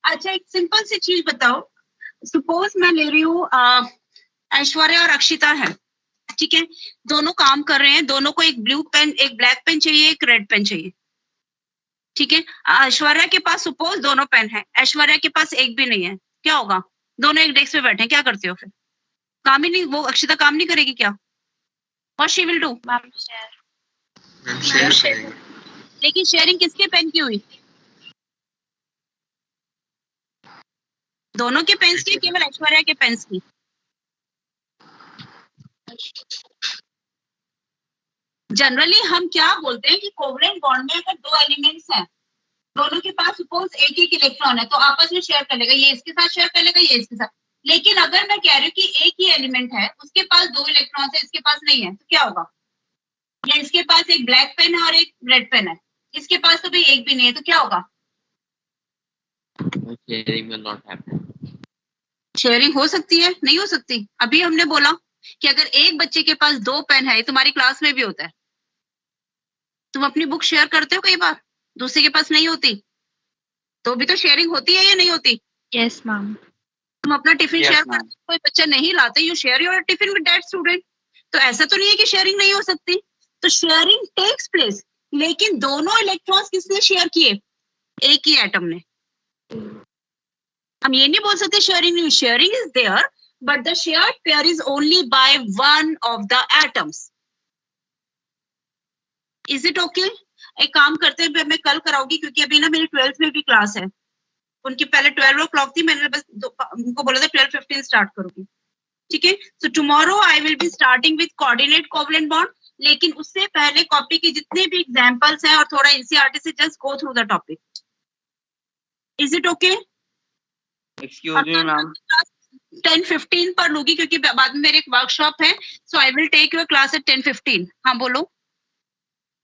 अच्छा, एक सिंपल सी चीज बताओ. सपोज मैं ले रही हूँ ऐश्वर्या और अक्षिता है. ठीक है, दोनों काम कर रहे हैं, दोनों को एक ब्लू पेन, एक ब्लैक पेन चाहिए, एक रेड पेन चाहिए. ठीक है, ऐश्वर्या के पास सपोज दोनों पेन है, ऐश्वर्या के पास एक भी नहीं है. क्या होगा? दोनों एक डेस्क पे बैठे हैं, क्या करते हो फिर? काम ही नहीं, वो अक्षिता काम नहीं करेगी क्या? What she will do? Ma'am share करेंगे. लेकिन शेयरिंग किसके पेन की हुई? दोनों के पेन्स की, केवल ऐश्वर्या के पेन्स की. जनरली हम क्या बोलते हैं कि कोवलेंट बॉन्ड में अगर 2 एलिमेंट्स हैं, दोनों के पास सपोज एक इलेक्ट्रॉन है, तो आपस में शेयर कर लेगा. ये इसके साथ शेयर कर लेगा, ये इसके साथ. लेकिन अगर मैं कह रही हूँ कि एक ही एलिमेंट है, उसके पास 2 इलेक्ट्रॉन्स है, इसके पास नहीं है, तो क्या होगा? या इसके पास एक ब्लैक पेन है और एक रेड पेन है, इसके पास तो भाई एक भी नहीं है, तो क्या होगा? Sharing will not happen. Sharing हो सकती है, नहीं हो सकती? अभी हमने बोला कि अगर एक बच्चे के पास 2 पेन है, तुम्हारी क्लास में भी होता है, तुम अपनी बुक शेयर करते हो कई बार, दूसरे के पास नहीं होती, तो भी तो शेयरिंग होती है या नहीं होती? Yes ma'am. तुम अपना टिफिन Yes, शेयर ma'am. करते हो, कोई बच्चा नहीं लाते, you share your tiffin with that student. तो ऐसा तो नहीं है कि शेयरिंग नहीं हो सकती. तो शेयरिंग टेक्स प्लेस, लेकिन दोनों इलेक्ट्रॉन्स किसने शेयर किए? एक ही एटम ने. हम ये नहीं बोल सकते शेयरिंग नहीं. Sharing is there, but the shared pair is only by one of the atoms. Is it okay? एक काम करते हैं, मैं कल कराऊंगी, क्योंकि अभी ना मेरी 12th में भी क्लास है. उनकी पहले 12 o'clock थी, मैंने बस उनको बोला था 12:15 स्टार्ट करूंगी. ठीक है, so tomorrow I will be starting with coordinate covalent bond. लेकिन उससे पहले कॉपी के जितने भी एग्जांपल्स हैं और थोड़ा एनसीईआरटी से just go through the topic. Is it okay? Excuse me ma'am 10:15 पर लूंगी क्योंकि बाद में मेरे एक वर्कशॉप है, so I will take your class at 10:15। हाँ बोलो।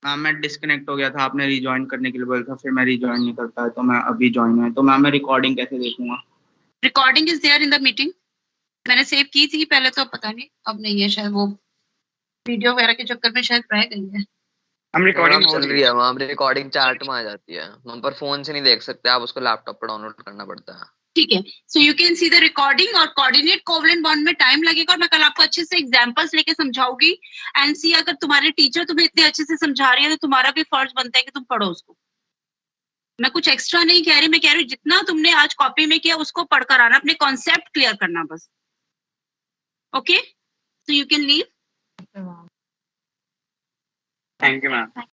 मैम मैं डिस्कनेक्ट हो गया था, आपने रिजॉइन करने के लिए बोला था, फिर मैं रिजॉइन नहीं कर पाया, तो मैं अभी ज्वाइन हुआ, तो मैम मैं रिकॉर्डिंग कैसे देखूंगा? Recording is there in the meeting. मैंने सेव की थी पहले, तो पता नहीं अब नहीं है, शायद वो वीडियो वगैरह के चक्कर में शायद रह गई है। हम रिकॉर्डिंग हो चल रही रही है मैम, रिकॉर्डिंग चैट में आ जाती है हम, पर फोन से नहीं देख सकते, आप उसको लैपटॉप पर डाउनलोड करना पड़ता है। ठीक है, so you can see the recording. और कोऑर्डिनेट कोवलेंट बॉन्ड में टाइम लगेगा और मैं कल आपको अच्छे से एग्जांपल्स लेके समझाऊंगी। एंड सी, अगर तुम्हारे टीचर तुम्हें इतने अच्छे से समझा रही है तो तुम्हारा भी फर्ज बनता है कि तुम पढ़ो उसको। मैं कुछ एक्स्ट्रा नहीं कह रही, मैं कह रही हूँ जितना तुमने आज कॉपी में किया उसको पढ़कर आना, अपने कॉन्सेप्ट क्लियर करना बस। Okay, so you can leave. Thank you ma'am.